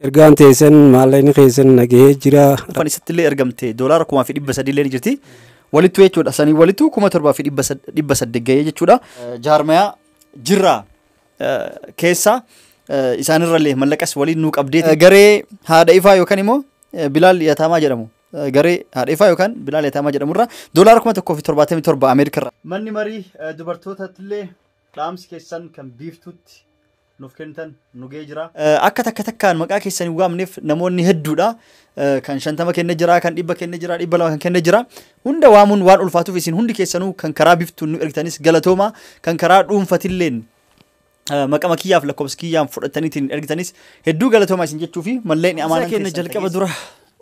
Ergaan teessan maallaqni keessan nagahee jira. Uffanni isattillee ergamte doolaara 1,300 illee ni jirti. Walittu jechuudha. Sanii walittu 7,800 gahee jechuudha. Jaarmayaa jirraa keessa isaanirrallee mallaqas waliin nuu qabdee garee haadha ifaa yookaan immoo Bilaal Yataamaa jedhamu. Garee haadha ifaa yookaan Bilaal Yataamaa jedhamurraa doolaara 1,177 Ameerikarraa. Manni marii dubartootattillee dhaamsi keessan kan biiftutti nuuf kennitan nu gahee jira. Akka takkaan maqaa keessanii waamneef namoonni hedduudha. Kan 50 kennee jira, kan 100 kennee jira, 200 kan kennee jira. Hunda waamuun waan ulfaatuuf isin hundi keessanuu kan karaa biiftuun nu ergitanis galatooma, kan karaa dhuunfatilleen maqama kiyyaaf lakkoofsa kiyyaan fudhataniitiin ergitanis hedduu galatooma isin jechuu fi malleen amaanaa keenya jalqaba dura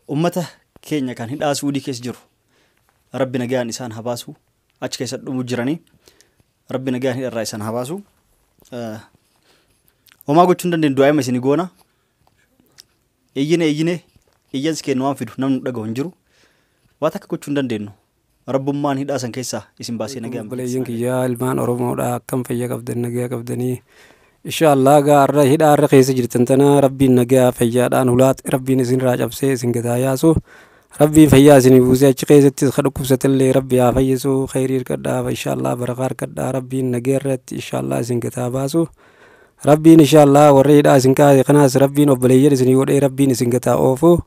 ummata keenya kan hidhaa Suudii keessa jiru. Rabbi nagaan isaan habaasu achi keessa dhumu jiranii. Rabbi nagaan hidharraa isaan habaasu. Homaa gochuun dandeenyu du'aa hima isinii goona. Iyyine iyyansi kennu waan fidu namni dhaga'u hin jiru. Waan akka gochuun dandeenyu. Rabbummaan hidhaa san keessaa isin baasee nagaa. Obboleeyyan kiyyaa ilmaan Oromoodha akkam fayya qabdan nagaa qabdanii. Inshaallah gaarra hidhaarra keessa jirtan tana Rabbiin nagaa fayyaadhaan hulaat Rabbiin isinirraa cabsee isin gataa yaasu. Rabbiin fayyaa isinii buusee achi keessatti kan dhukkubsatillee Rabbi haa fayyisu khayrii hirkadhaa inshaallah barakaa hirkadhaa Rabbiin nagaa irratti inshaallah isin gataa baasu. Rabbiin inshaallah warra hidhaa isin kaase kanaas Rabbiin obboleeyyan isinii godhee Rabbiin isin gataa oofu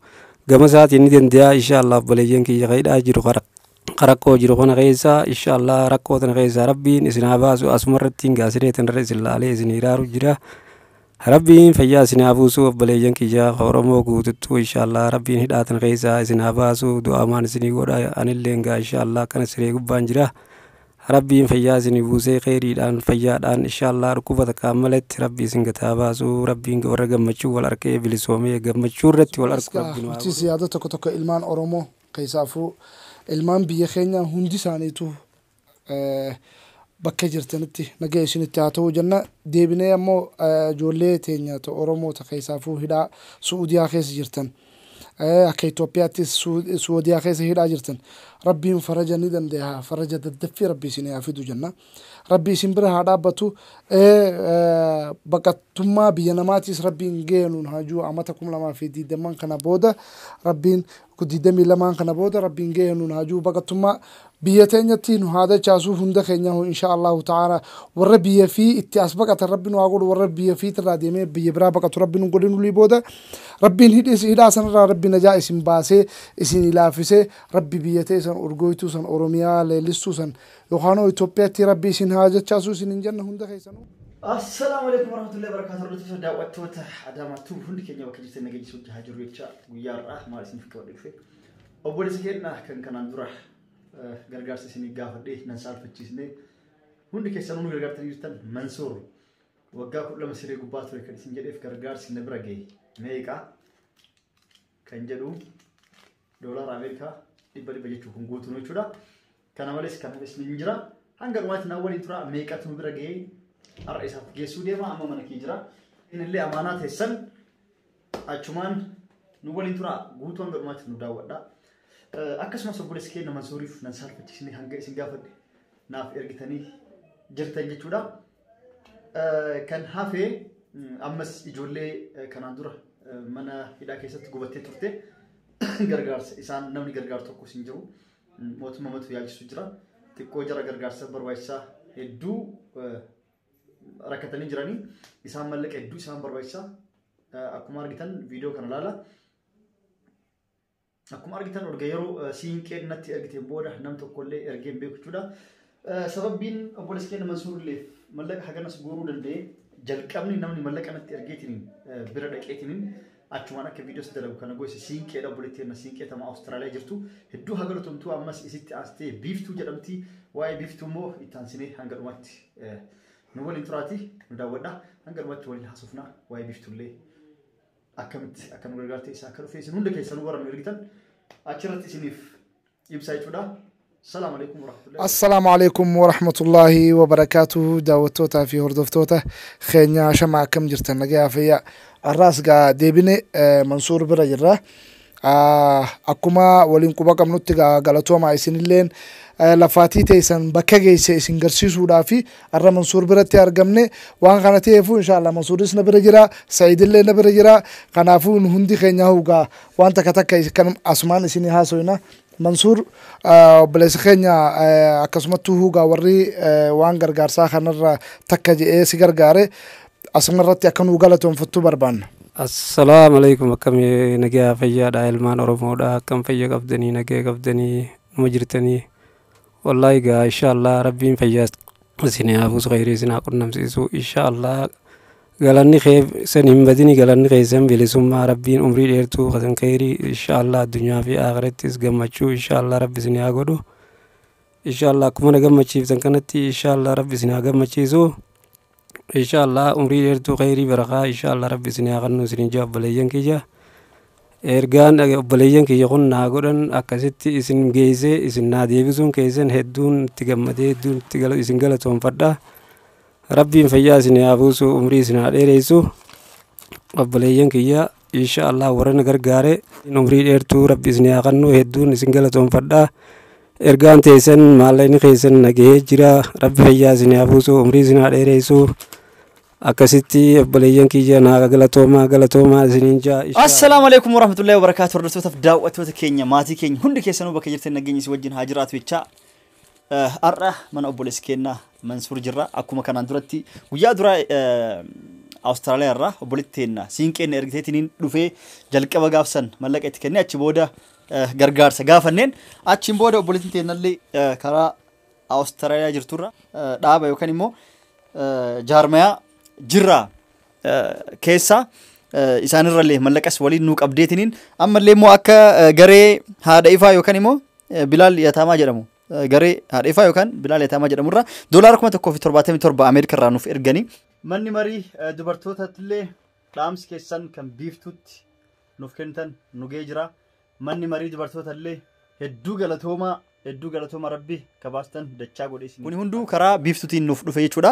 gama isaatiin ni danda'a inshaallah obboleeyyan kiyya hidhaa jiru qaraqqoo jiru kana keessa inshaallah rakkoo tana keessa Rabbiin isin haa baasu asumarratti hin gaasireetan irra isin laalee isin hiraaru jira. Rabbiin fayyaa isin haa buusu obboleeyyan kiyya Oromoo guututtuu inshaallah Rabbiin hidhaa tana keessa isin haa baasu du'aamaan isinii godha anillee gaa inshaallah kana siree gubbaan jira. Rabbiin fayyaa isinii buusee khayriidhaan fayyaadhaan inshaallah dhukkuba takkaan malatti Rabbi isin gataa baasu Rabbiin warra gammachuu wal arkee bilisoomee gammachuu irratti wal arku Rabbiin waa. Nuti yaada tokko ilmaan Oromoo keessaafuu ilmaan biyya keenya hundi isaaniitu bakka jirtanitti nagaa isinitti haa ta'u jenna. Deebinee ammoo ijoollee teenya Oromoo keessaafuu hidhaa Suudiyaa keessa jirtan. Akka Itoophiyaattis Suudiyaa keessa hidhaa jirtan. Rabbiin faraja ni danda'a. Faraja daddaffii Rabbi isin haa fidu jenna. Rabbi isin bira haa dhaabbatu. Baqattummaa biyya namaatis Rabbiin geenuun hajuu amata 2020 kana booda Rabbiin 22 kana booda Rabbiin geenuun hajuu baqattummaa biyya teenyatti nu haa dachaasuu hunda keenya inshaallah ta'ala warra biyya fi itti as baqatan Rabbiin waa godhu warra biyya fi irraa deemee biyya biraa baqatu Rabbiin godhinu lii booda Rabbiin hidhaa sanarraa Rabbi najaa isin baasee isin ilaafisee Rabbi biyya teessan urgoytuu san Oromiyaa leellistuu san yookaan Itoophiyaatti Rabbi isin haa dachaasuu isin hin jenna hunda keessanuu. Assalamu alaikum warahmatullahi wabarakatuh. Hordoftoota daawwattoota Adaamaatu hundi keenya bakka jirtan nageessuu hojjaa jiru jecha guyyaarraa maal isiniif qabadhe dhufe. Obboleessi keenya kan kanaan dura gargaarsa isinii gaafadhee nan saalfachiisnee hundi keessanuu nu gargaartanii jirtan Mansuur waggaa 12 siree gubbaa ture kan isin jedheef gargaarsi na bira gahe meeqa kan jedhu doolaara Ameerikaa 100 jechuun kun guutuu jechuudha. Kana malees kan isin jira hanga dhumaatti na waliin tura meeqatu nu bira gahe har'a isaaf geessuu deema amma mana kee jira. Inillee amaanaa teessan achumaan nu waliin tura guutuu hanga dhumaatti nu daawwadha. Akkasumas obboleessi keenya Mansuuriif nan saalfachiisnee hanga isin gaafadhe naaf ergitanii jirtan jechuudha. Kan hafee ammas ijoollee kanaan dura mana hidhaa keessatti gubattee turte gargaarsa isaan namni gargaaru tokko isin jiru mootummaa matu yaalchisu jira. Xiqqoo jara gargaarsa barbaachisaa hedduu rakkatanii jiranii isaan mallaqa hedduu isaan barbaachisaa akkuma argitan viidiyoo kana ilaala. Akkuma argitan orga yeroo siinqeen natti ergiteen booda nam tokkollee ergeen beeku jechuudha. Sababbiin obboleessi keenya Mansuurillee mallaqa haganas guuruu danda'e jalqabni namni mallaqa natti ergeetiniin bira dhaqeetiniin achumaan akka viidiyoos dalagu kana gosa siinqeedha obboleettiin siinqee tama Awustiraaliyaa jirtu hedduu hagalotumtuu ammas isitti aastee biiftuu jedhamti waa'ee biiftuu immoo itti aansinee hanga dhumaatti nu waliin turaati nu daawwadha hanga dhumaatti waliin haasofna waa'ee biiftuullee akkamitti akka nu gargaarte isaa akka dhufee isin hunda keessanuu warra nu ergitan achirratti isiniif ibsaa jechuudha. السلام عليكم ورحمة الله وبركاته دعوتوتا في هردفتوتا خينيا شمع كم جرتن نجا فيا الراس قا ديبني منصور برا جرا أكما ولين كوبا كم نتجا غلطوا مع سنين lafaatii teessan bakka geesse isin garsiisuudhaa fi har'a Mansuur biratti argamne waan kana ta'eefu inshallah Mansuuris na bira jira Sa'iidillee na bira jira kanaafuu hundi keenya hugaa waan takka takka kan asumaan isin haasoyna Mansuur obboleessa keenya akkasumattuu hugaa warri waan gargaarsaa kanarra takka jedhee si gargaare asumarratti akka nu galatoonfattu barbaanna. Assalamu alaikum akkam nagaa fayyaadha ilmaan Oromoodha akkam fayya qabdanii nagaa qabdanii numa jirtanii wallahi gaa inshallah rabbiin fayyaa isin hafuus khayrii isin qunnamsiisu inshallah galanni kheef sen hin badini galanni keessan bilisummaa rabbiin umrii dheertuu qasan khayrii inshallah addunyaa fi aakhirattis gammachuu inshallah rabbi isin haa godhu inshallah akkuma na gammachiiftan kanatti inshallah rabbi isin haa gammachiisu inshallah umrii dheertuu khayrii barakaa inshallah rabbi isin haa kennu isin jawaab obboleeyyan kiyya ergaan obboleeyyan kiyya kun naa godhan akkasitti isin geesse isin naa deebisuun keessan hedduun itti gammadee hedduun itti isin galatoonfadha rabbiin fayyaa isin haa buusu umrii isin haa dheereessu obboleeyyan kiyya inshallah warra na gargaare umrii dheertuu rabbi isin haa kennu hedduun isin galatoonfadha ergaan teessan maallaqni keessan nagahee jira rabbi fayyaa isin haa buusu umrii isin haa dheereessu akkasitti obboleeyyan kiyya naa galatoomaa isiniin jaa Assalamu alaikum warahmatullahi wabarakatuh hordoftoota daawwattoota keenya maatii keenya hundi keessanuu bakka jirtan nageenyi si wajjin haa jiraatu jecha har'a mana obboleessi keenya Mansuur jirra akkuma kanaan duratti guyyaa dura Awustiraaliyaa irraa obboleetti teenna siinqeen ergiteetiniin dhufee jalqaba gaafsan mallaqa itti kennee achi booda gargaarsa gaafanneen achiin booda obboleetti teennallee karaa Awustiraaliyaa jirturra dhaaba yookaan immoo jaarmayaa jirra keessa isaanirrallee mallaqas waliin nuu qabdeetiniin ammallee immoo akka garee haadha ifaa yookaan immoo Bilaal Yataamaa jedhamu garee haadha ifaa yookaan Bilaal Yataamaa jedhamurra $1,77 Ameerikaa irraa nuuf erganii manni marii dubartootattillee dhaamsi keessan kan biiftutti nuuf kennitan nugee jira manni marii dubartootallee hedduu galatooma rabbi kabaastan dachaa godheessin kuni hunduu karaa biiftutiin nuuf dhufe jechuudha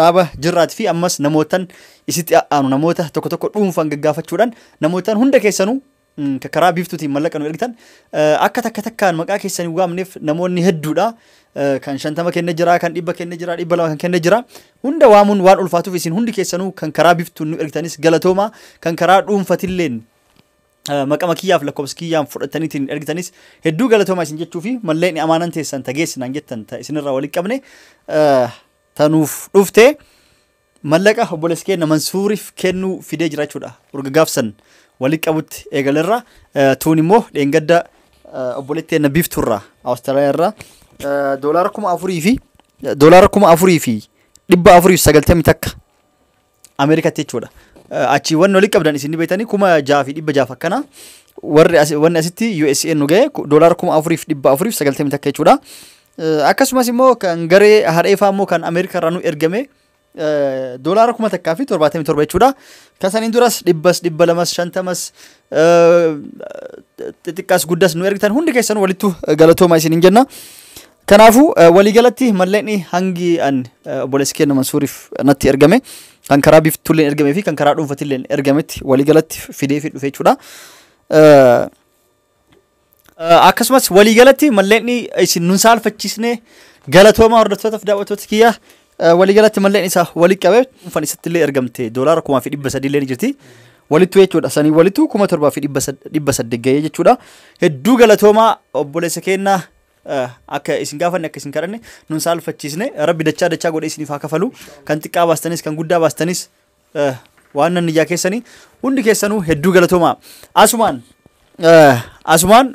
dhaaba jirraati fi ammas namootan isitti aanu namoota tokko dhuunfaan gaggaafachuudhaan namootan hunda keessanuu karaa biiftutiin mallaqa nu ergitan akka takkaan maqaa keessanii waamneef namoonni hedduudha kan 50 kenna jira kan 100 kenna jira 200 kan kenna jira hunda waamuun waan ulfaatuuf isin hundi keessanuu kan karaa biiftuun nu ergitanis galatooma kan karaa dhuunfatilleen maqama kiyyaaf lakkoofsa kiyyaan fudhataniitiin ergitanis hedduu galatoomaa isin jechuu fi malleen amaanan teessan tageessinaan jettan isinirraa walitti qabne tanuuf dhufte mallaqa obboleessi keenya Mansuuriif kennuu fidee jiraachuudha urga gaafsan walitti qabutti eegalerra tuun immoo dheengadda obboleetti keenya biifturraa Awustiraaliyaa irraa $4,000 fi $490 takka Ameerikaatti jechuudha. Achi wanni walitti qabdan isin beektanii 6,600 akkana warri wanni asitti USA nu gahe $4,490 jechuudha. Akkasumas immoo kan garee haadha ifaa immoo kan Ameerikaa irraa nu ergame $1,000 jechuudha. Kasaniin duras 100, 250 xixiqqaas guddas nu ergitan hundi keessan walittu galatoomaa isiniin jenna. Kanaafuu waliigalatti mallaqni hangi an obboleessi keenya Mansuuriif natti ergame kan karaa biiftulleen ergamee fi kan karaa dhuunfatilleen ergametti waliigalatti fidee fi dhufe jechuudha. Akkasumas waliigalatti mallaqni isin nun saalfachiisne galatoomaa hordoftootaaf daawwattoota kiyya waliigalatti mallaqni isaa walitti qabe dhuunfaan isattillee ergamte $1,300 illee ni jirti. Walittu jechuudha sanii walittu $7,800 gahee jechuudha. Hedduu galatoomaa obboleessa keenya akka isin gaafanne akka isin kadhanne nun saalfachiisne rabbi dachaa godhee isiniif haa kafalu kan xiqqaa baastanis kan guddaa baastanis waan nan niyyaa keessanii hundi keessanuu hedduu galatoomaa asumaan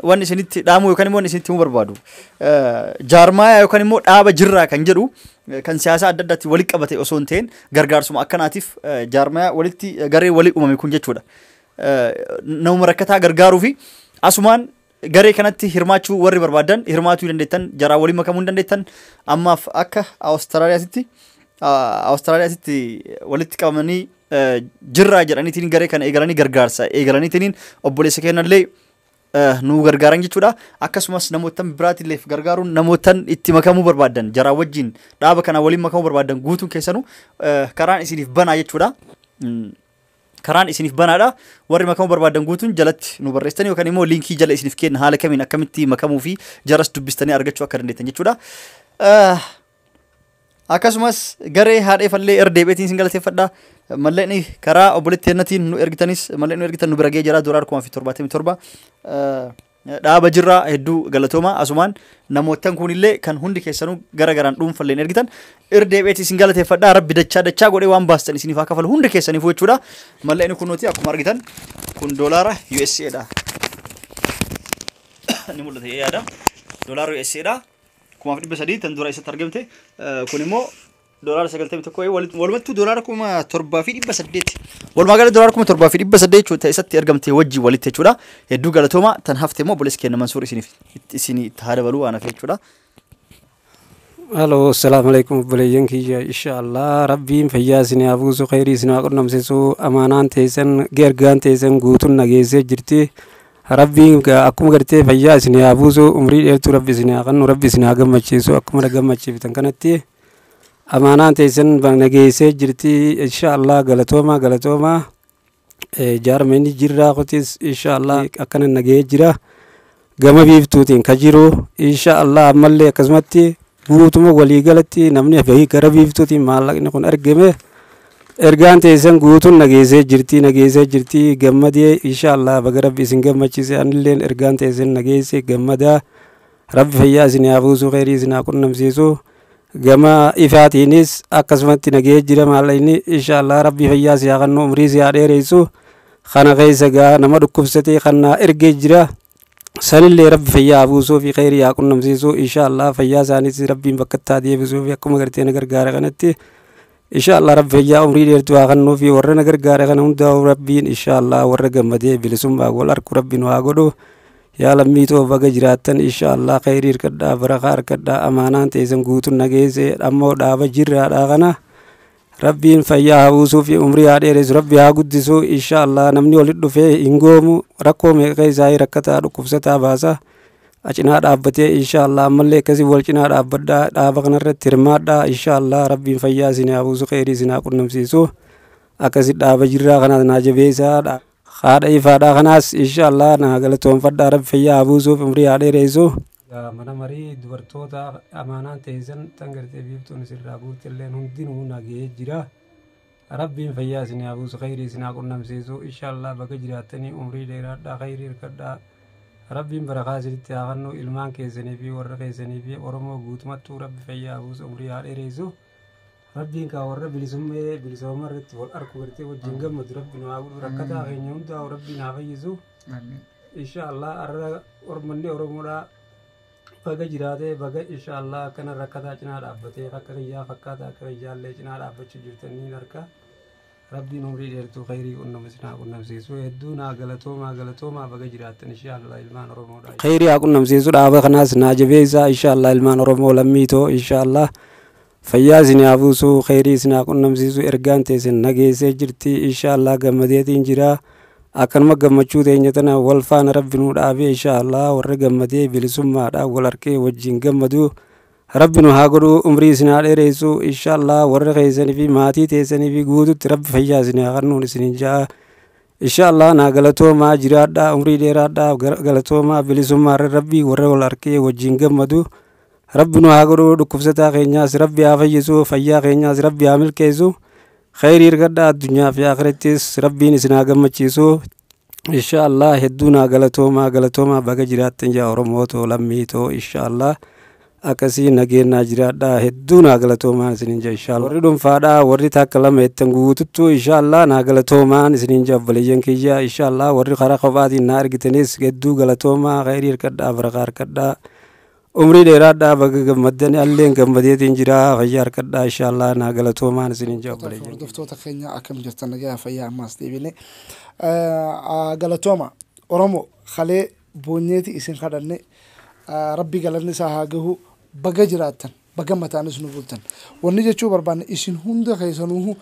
waan isinitti dhaamu yookaan immoo isinitti himuu barbaadu jaarmaaya yookaan immoo dhaaba jirraa kan jedhu kan siyaasa adda addaatti walitti qabate osoo hin ta'in gargaarsuma akkanaatiif jaarmaaya walitti garee walii uumame kun jechuudha nama rakkataa gargaaruu fi asumaan garee kanatti hirmaachuu warri barbaadan hirmaatuu dandeettan jaraa waliin makamuu dandeettan ammaaf akka Awustiraaliyaatti walitti qabamanii jirraa jedhaniitiin garee kana eegalanii gargaarsa eegalaniitiin obboleessa keenyallee nu gargaaran jechuudha. Akkasumas namootan biraatillee gargaaruun namootan itti makamuu barbaadan jaraa wajjin dhaaba kana waliin makamuu barbaadan guutuun keessanuu karaan isiniif banaa jechuudha. karaan isiniif banaadha. Warri makamuu barbaadan guutuun jalatti nu barreessitanii yookaan immoo liinkii jala isiniif kenna haala kamiin akkamitti makamuu fi jaras dubbistanii argachuu akka dandeettan jechuudha. Akkasumas garee haadhee fallee erdeebeetiin isin galateeffadha. Malleen karaa obboleetti hennatiin nu ergitanis malleen nu ergitan nu bira ga'ee jira $777 dhaaba jirra hedduu galatooma asumaan namootan kunillee kan hundi keessanuu gara garaan dhuunfalleen ergitan erdeebeetii isin galateeffadha. Rabbi dachaa godhee waan baastan isiniif haa kafalu hundi keessaniif jechuudha. Malleen kun nuti akkuma argitan kun doolaara USA dha. Ni mul'ata yaada doolaara USA dha. 300 tan dura isatti argamte kun immoo $91 walumattuu $7,800 walumaa gala $7,800 ta'e isatti argamte wajji walitti jechuudha. Hedduu galatooma tan hafte immoo obboleessi keenya Mansuur isin itti haa dabaluu waan hafe jechuudha. Halo, assalamu alaikum obboleeyyan kiyya inshaallah rabbiin fayyaa isin haa buusu khayrii isin haa qunnamsiisu amanaan teessan ergaan teessan guutuun nageessee jirti. Rabbiin akkuma gartee fayyaa isin haa buusu umrii dheertuu rabbi isin haa kennu rabbi isin haa gammachiisu akkuma gammachiiftan kanatti amanaan teessan nageessee jirti inshaallah galatooma jaarmeenni jirraa qotis inshaallah akkana nagee jira gama biiftuutiin ka jiru inshaallah ammallee akkasumatti guutuma walii galatti namni gara biiftuutiin maallaqni kun argame ergaan teessan guutuun nageessee jirti gammadee inshaallah baga rabbi isin gammachiise anilleen ergaan teessan nageesse gammadaa rabbi fayyaa isin haa buusu khayrii isin haa qunnamsiisu gama ifaatiinis akkasumatti nagee jira maallaqni inshaallah rabbi fayyaa si haa kennu umrii si haa dheeressu kana keessa gaa nama dhukkubsatee kana ergee jira sanillee rabbi fayyaa haa buusuu fi khayrii haa qunnamsiisu inshaallah fayyaa isaaniis rabbiin bakka itti deebisuu fi akkuma gartee na gargaara kanatti inshaallah rabbi fayyaa umrii dheertuu haa kennuu fi warra na gargaara kana hundaa'u rabbiin inshaallah warra gammadee bilisummaa wal harku rabbiin waa godhu yaa lammiitoo baga jiraattan inshaallah khayrii hirkadhaa barakaa hirkadhaa amanaan teessan guutuun nageesse ammoo dhaaba jirraadhaa kana rabbiin fayyaa haa buusuu fi umrii haa dheeressu rabbi haa guddisu inshaallah namni walitti dhufee hin goomu rakkoo meeqa isaa rakkataa dhukkubsataa baasa acinaa dhaabbatee inshaallah ammallee akkasii wal cinaa dhaabbadhaa dhaaba kanarratti hirmaadhaa inshaallah rabbiin fayyaa isin haa buusu khayrii isin haa qunnamsiisu akkasi dhaaba jirraa kanaas naa jabeessaa haadha ifaadhaa kanaas inshaallah naa galatoonfadhaa rabbi fayyaa haa buusuuf umrii haa dheeressu. Mana marii dubartoota amanaan teessan tan gartee biiftuun isirraa guutilleen hundinuu nagee jira. Rabbiin fayyaa isin haa buusu khayrii isin haa qunnamsiisu inshaallah baga jiraattanii umrii dheeraadhaa khayrii hirkadhaa rabbiin barakaa isinitti haa kennu ilmaan keessanii fi warra keessanii fi Oromoo guutumattuu rabbi fayyaa haa buusu umrii haa dheeressu. Rabbiin kaa warra bilisummaa irratti wal arku gartee wajjin gammadu rabbiin haa godhu rakkataa keenya hundaa rabbiin haa fayyisu inshaallah arra ormanni Oromoodhaa baga jiraatee baga inshaallah akkana rakkataa cinaa dhaabbatee akka kiyyaa fakkaata akka kiyyaallee cinaa dhaabbachuu jirtanii harka rabbiin umrii dheertuu khayrii qunnamsiisu hedduu naa galatoomaa baga jiraattan inshaallah ilmaan Oromoodhaa khayrii haa qunnamsiisu dhaaba kanaas naa jabeessaa inshaallah ilmaan Oromoo lammiitoo inshaallah fayyaa isin haa buusu khayrii isin haa qunnamsiisu ergaan teessan nageessee jirti inshaallah gammadeetiin jira akkanuma gammachuu teenya tana wal faana rabbi nuu dhaabee inshaallah warra gammadee bilisummaadhaa wal harkee wajjin gammadu rabbi nu haa godhu umrii isin haa dheeressu inshaallah warra keessanii fi maatii teessanii fi guututti rabbi fayyaa isin haa kennuun isiniin ja'a inshaallah naa galatoomaa jiraadhaa umrii dheeraadhaa galatoomaa bilisummaarra rabbi warra wal harkee wajjin gammadu rabbi nu haa godhu dhukkubsataa keenyaas rabbi haa fayyisu fayyaa keenyaas rabbi haa milkeessu khayrii hirkadhaa addunyaa fi akhirattis rabbiin isin haa gammachiisu inshaallah hedduu naa galatoomaa baga jiraattan yaa Oromootoo lammiitoo inshaallah akkasii nageenyaa jiraadhaa hedduu naa galatoomaan isiniin jaa inshaallah warri dhuunfaadhaa warri takka lama jettan guututtuu inshaallah naa galatoomaan isiniin jaa obboleeyyan kiyya inshaallah warri karaa kophaatiin naa argitanis hedduu galatoomaa khayrii hirkadhaa barakaa hirkadhaa umrii dheeraadhaa baga gammaddan alleen gammadeetiin jira fayyaa hirkadhaa inshaallah naa galatoomaan isiniin jaa obboleeyyan hordoftoota keenya akkam jirtan nagaa fayyaa ammaas deebine galatooma Oromoo khalee boonyeeti isin kadhanne rabbi galanni isaa haa gahu baga jiraattan baga mataanis nu bultan wanni jechuu barbaanne isin hunda keessanuuhu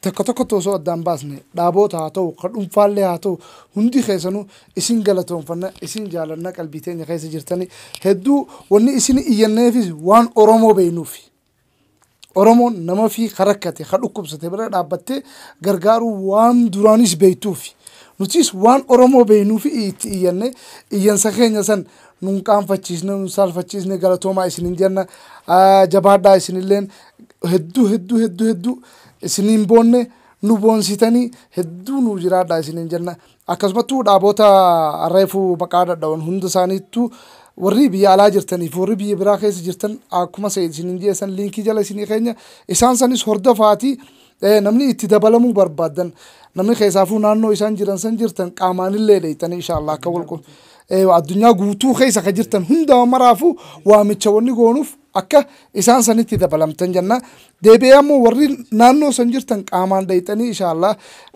takka tokkotti osoo addaan baasne dhaaboota haa ta'u ka dhuunfaallee haa ta'u hundi keessanuu isin galatoonfanna isin jaalanna qalbii teenya keessa jirtani hedduu wanni isin iyyanneefis waan Oromoo beeynuufi Oromoon nama fi harakkate dhukkubsate bira dhaabbattee gargaaruu waan duraanis beektuufi nutis waan Oromoo beeknuu fi itti iyyansa keenya san nun qaanfachiisne nun saalfachiisne galatoomaa isinin jenna jabaadhaa isinilleen hedduu isinin boonne nu boonsitanii hedduu nu jiraadhaa isinin jenna akkasumattuu dhaabota arreefuu maqaa dhadhawan hunda isaaniittuu warri biyya alaa jirtaniif warri biyya biraa keessa jirtan akkuma sa'id isinin jeesan liinkii jala isinii keenya isaan sanis hordofaatii namni itti dabalamuu barbaadan namni keessaafuu naannoo isaan jiran san jirtan qaamaanillee dheeytanii inshallah akka walqu addunyaa guutuu keessa ka jirtan hunda maraafu waamicha wanni goonuuf akka isaan sanitti dabalamtan jenna deebi'ee ammoo warri naannoo san jirtan qaamaan dheeytanii inshallah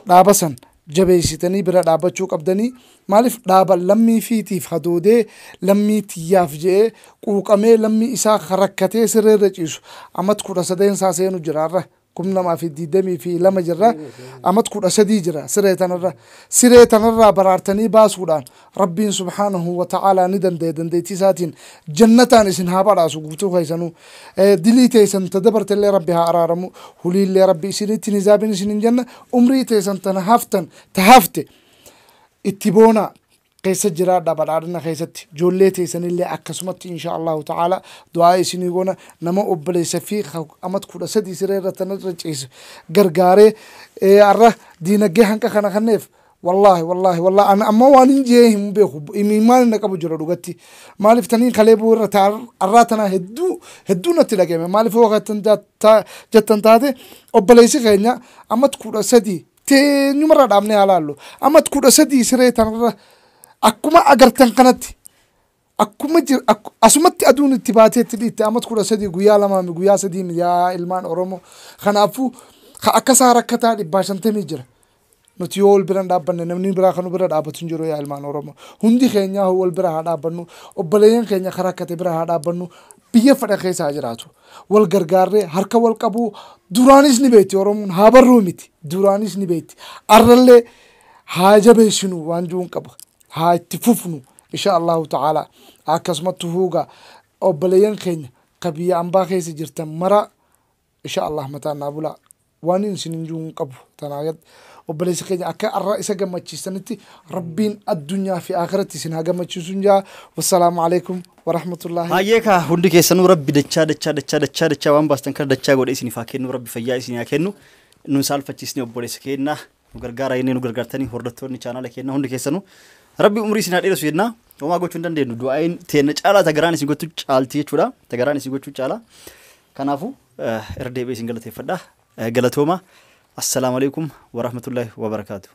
dhaabasan jabeessitanii bira dhaabachuu qabdanii maaliif dhaaba lammii fiitiif hadoodee lammii tiyyaaf jedhee quuqamee lammii isaa rakkatee sirreerra ciisu amat 13 isaa seenu jiraarra kumna maafi diidamii fi lama jirra amat 13 jira siree tanarraa baraartanii baasuudhaan rabbiin subhaanahu wa ta'aalaa ni dandeettii isaatiin jannataan isin haa badhaasu guutuu keessanuu dilii teessan tadabartellee rabbi haa araaramu huliillee rabbi isinitti nizaabin isinin jenna umrii teessan tana hafte itti boona keessa jiraadha badhaadhina keessatti ijoollee teessanillee akkasumatti inshaallahu ta'ala du'aa isinii goona nama obboleessa fi amat 13 sireerra tanarra ciise gargaaree arra diinagdee hanqa kana kanneef wallahi ana amma waan injee hin beeku imaan na qabu jira dhugatti maaliif taniin kalee buurra arraa tana hedduu natti dhagame maaliif waqtan jettan taate obboleessi keenya amat 13 teenyumarra dhaabnee halaallu amat 13 siree tanarra akkuma agartan kanatti akkuma asumatti aduun itti baateetti dhiitte amat 13 guyyaa 2 guyyaa 3 yaa ilmaan Oromoo kanaafuu akka isaa rakkataa 150 jira nuti yoo wal bira dhaabbanne namni biraa kan bira dhaabbatu hin jiru yaa ilmaan Oromoo hundi keenya wal bira haa dhaabbannu obboleeyyan keenya karakkate bira haa dhaabbannu biyya fadha keessa jiraatu wal gargaarree harka wal qabu duraanis ni beekti Oromoon haa barruu miti duraanis ni beekti arrallee haa jabeessinu waan juun qaba haa itti fufnu inshaallahu ta'ala akkasumatti huuga obboleeyyan keenya kabiyya ambaa keessa jirtan mara inshaallah mataa naabula waan isin juun qabu tanaagad obboleessi keenya akka arra isa gammachiisanitti rabbiin addunyaa fi akhiratti isin haa gammachiisuun jaa wassalaamu alaykum warahmatullahi hayyeeka hundi keessanuu rabbi dachaa waan baastan kan dachaa godhe isiniif haa kennu rabbi fayyaa isin haa kennu nu saalfachiisne obboleessa keenya nu gargaara inni nu gargaartanii hordoftoonni chaanaala keenya hundi keessanuu rabbi umrii isin haa dheeressu jenna homaa gochuu hin dandeenyu du'aayin teenya caalaa tagaraan isin gochuu caalti jechuudha tagaraan isin gochuu caalaa kanaafu irra deebi'ee isin galateeffadha galatooma assalamu alaykum warahmatullahi wabarakatuh